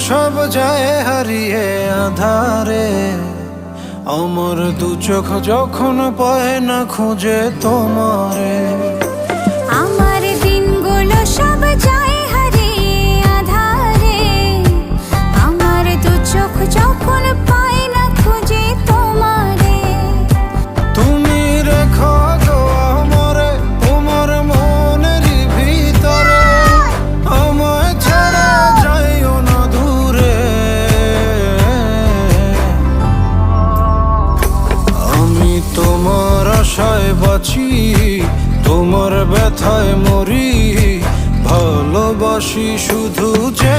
সব যায় হারিয়ে আধারে, আমার দু চোখ যখন পায় না খুঁজে তোমারে। আমার দিনগুলো সব যায় হারিয়ে আঁধারে, আমার দু চোখ যখন পায় না খুঁজে তোমারে। তুমি রেখো গো আমারে তোমার মনের ভিতরে, আমায় ছাড়া যাইও না দূরে। আমি তোমার আশায় বাঁচি, তোমার ব্যথায় মরি, ভালোবাসি শুধু যে